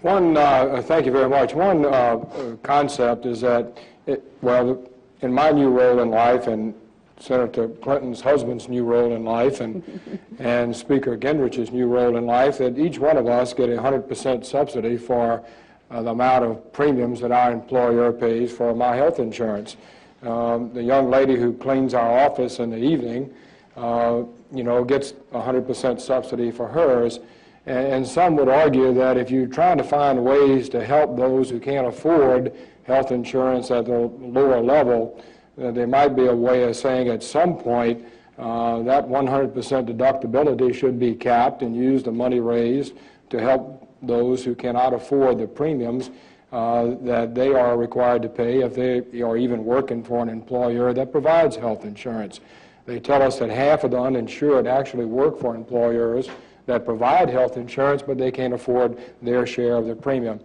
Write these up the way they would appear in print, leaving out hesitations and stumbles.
Thank you very much. One concept is that, in my new role in life, and Senator Clinton's husband's new role in life, and Speaker Gingrich's new role in life, that each one of us get 100% subsidy for the amount of premiums that our employer pays for my health insurance. The young lady who cleans our office in the evening, gets 100% subsidy for hers. And some would argue that if you're trying to find ways to help those who can't afford health insurance at the lower level, there might be a way of saying at some point that 100% deductibility should be capped and use the money raised to help those who cannot afford the premiums that they are required to pay if they are even working for an employer that provides health insurance. They tell us that half of the uninsured actually work for employers that provide health insurance, but they can't afford their share of the premium.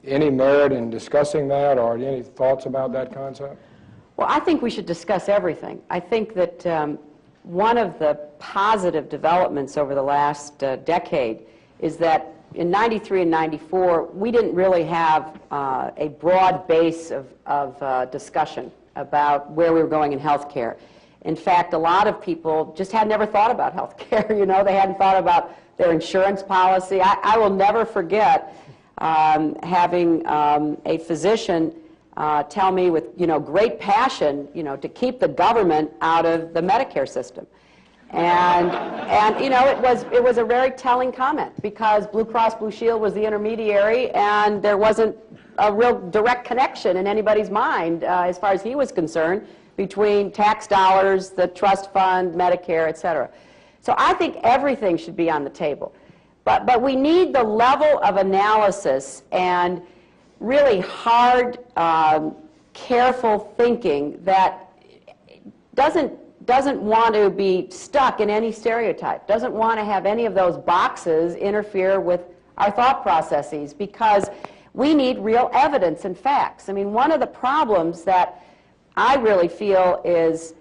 Any merit in discussing that, or any thoughts about that concept? Well, I think we should discuss everything. I think that one of the positive developments over the last decade is that in '93 and '94, we didn't really have a broad base of discussion about where we were going in health care. In fact, a lot of people just had never thought about health care. They hadn't thought about their insurance policy. I will never forget having a physician tell me with great passion to keep the government out of the Medicare system. And it was a very telling comment, because Blue Cross Blue Shield was the intermediary, and there wasn't a real direct connection in anybody's mind as far as he was concerned between tax dollars, the trust fund, Medicare, et cetera. So I think everything should be on the table. But we need the level of analysis and really hard, careful thinking that doesn't want to be stuck in any stereotype, doesn't want to have any of those boxes interfere with our thought processes, because we need real evidence and facts. I mean, one of the problems that I really feel is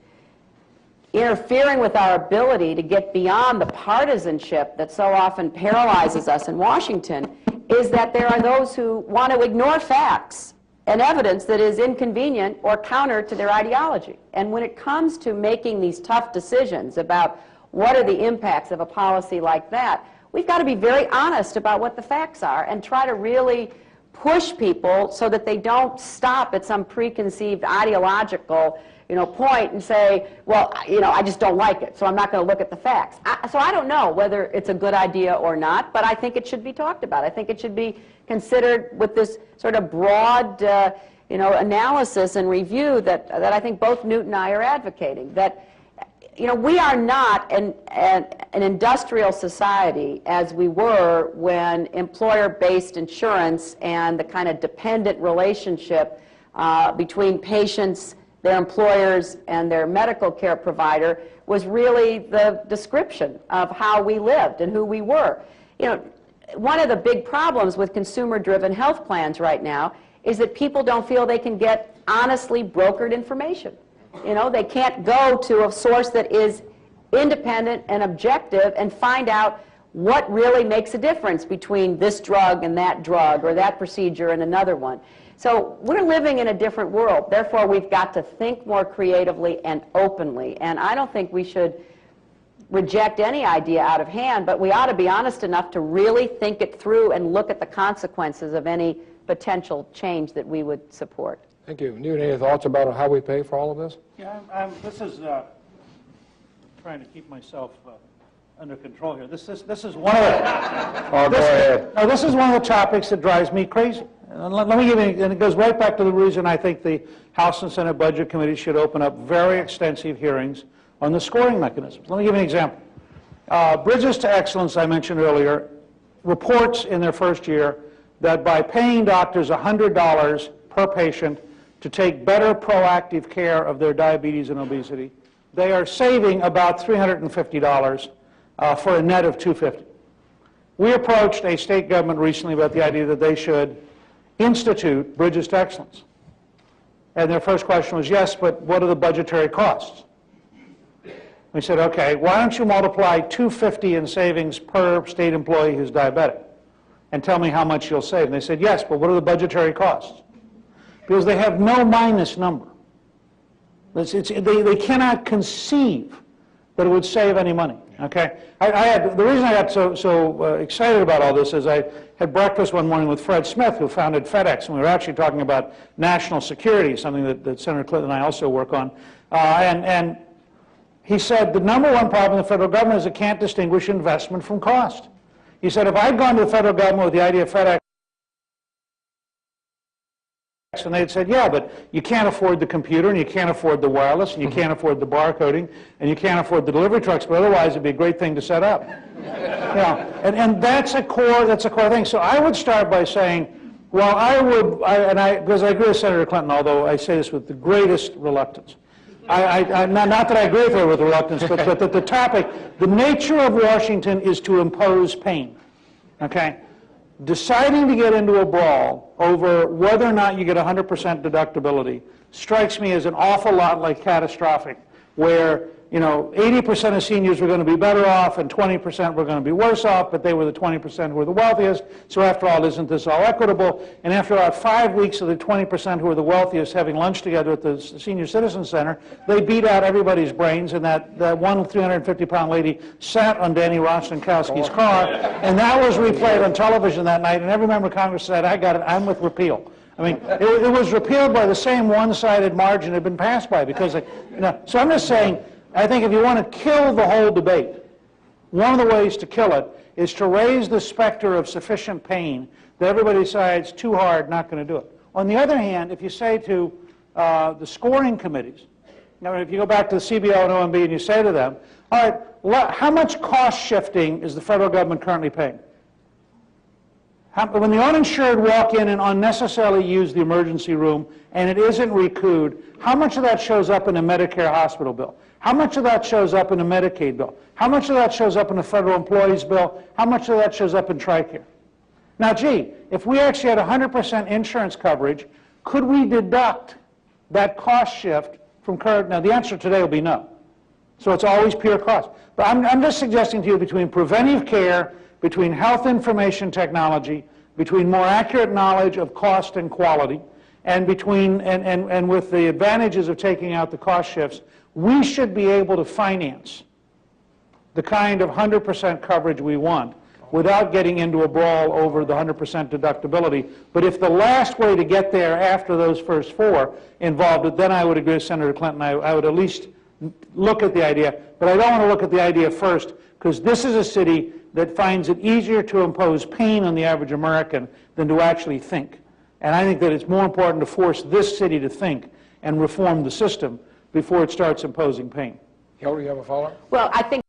interfering with our ability to get beyond the partisanship that so often paralyzes us in Washington is that there are those who want to ignore facts and evidence that is inconvenient or counter to their ideology. And when it comes to making these tough decisions about what are the impacts of a policy like that, we've got to be very honest about what the facts are and try to really push people so that they don't stop at some preconceived ideological point and say, well, I just don't like it, so I'm not going to look at the facts. So I don't know whether it's a good idea or not, but I think it should be talked about. I think it should be considered with this sort of broad, analysis and review that I think both Newt and I are advocating. That, we are not an industrial society as we were when employer-based insurance and the kind of dependent relationship between patients, their employers, and their medical care provider was really the description of how we lived and who we were. One of the big problems with consumer-driven health plans right now is that people don't feel they can get honestly brokered information. They can't go to a source that is independent and objective and find out what really makes a difference between this drug and that drug, or that procedure and another one. So we're living in a different world. Therefore, we've got to think more creatively and openly. And I don't think we should reject any idea out of hand, but we ought to be honest enough to really think it through and look at the consequences of any potential change that we would support. Thank you. Newt, any thoughts about how we pay for all of this? Yeah, this is trying to keep myself under control here. This is one of the. Oh, go ahead. No, this is one of the topics that drives me crazy. And let me give you, and it goes right back to the reason I think the House and Senate Budget Committee should open up very extensive hearings on the scoring mechanisms. Let me give you an example. Bridges to Excellence, I mentioned earlier, reports in their first year that by paying doctors $100 per patient to take better proactive care of their diabetes and obesity, they are saving about $350 for a net of $250. We approached a state government recently about the idea that they should institute Bridges to Excellence. And their first question was, yes, but what are the budgetary costs? We said, okay, why don't you multiply $250 in savings per state employee who's diabetic? and tell me how much you'll save. And they said, yes, but what are the budgetary costs? Because they have no minus number. They cannot conceive that it would save any money. Okay, the reason I got so excited about all this is I had breakfast one morning with Fred Smith, who founded FedEx, and we were actually talking about national security, something that Senator Clinton and I also work on. And he said the number one problem in the federal government is it can't distinguish investment from cost. He said if I'd gone to the federal government with the idea of FedEx, and they'd said, yeah, but you can't afford the computer, and you can't afford the wireless, and you can't afford the barcoding, and you can't afford the delivery trucks, but otherwise it'd be a great thing to set up. And that's a core thing. So I would start by saying, well, because I agree with Senator Clinton, although I say this with the greatest reluctance. Not that I agree with her with reluctance, but that the topic, the nature of Washington is to impose pain. Okay? Deciding to get into a brawl over whether or not you get 100% deductibility strikes me as an awful lot like catastrophic, where 80% of seniors were going to be better off and 20% were going to be worse off, but they were the 20% who were the wealthiest. So after all, isn't this all equitable? And after about 5 weeks of the 20% who were the wealthiest having lunch together at the Senior Citizen Center, they beat out everybody's brains, and that one 350-pound lady sat on Danny Rostenkowski's car, and that was replayed on television that night, and every member of Congress said, I got it, I'm with repeal. I mean, it was repealed by the same one-sided margin it had been passed by, because, so I'm just saying, I think if you want to kill the whole debate, one of the ways to kill it is to raise the specter of sufficient pain that everybody decides too hard, not going to do it. On the other hand, if you say to the scoring committees, if you go back to the CBO and OMB and you say to them, all right, how much cost shifting is the federal government currently paying? When the uninsured walk in and unnecessarily use the emergency room and it isn't recouped, how much of that shows up in a Medicare hospital bill? How much of that shows up in a Medicaid bill? How much of that shows up in a federal employees bill? How much of that shows up in TRICARE? Now, gee, if we actually had 100% insurance coverage, could we deduct that cost shift from current? Now, the answer today will be no. So it's always pure cost. But I'm just suggesting to you between preventive care, between health information technology, between more accurate knowledge of cost and quality, and between and with the advantages of taking out the cost shifts, we should be able to finance the kind of 100% coverage we want without getting into a brawl over the 100% deductibility. But if the last way to get there after those first four involved it, then I would agree with Senator Clinton. I would at least look at the idea. But I don't want to look at the idea first, because this is a city that finds it easier to impose pain on the average American than to actually think. And I think that it's more important to force this city to think and reform the system before it starts imposing pain. Hillary, you have a follow-up? Well, I think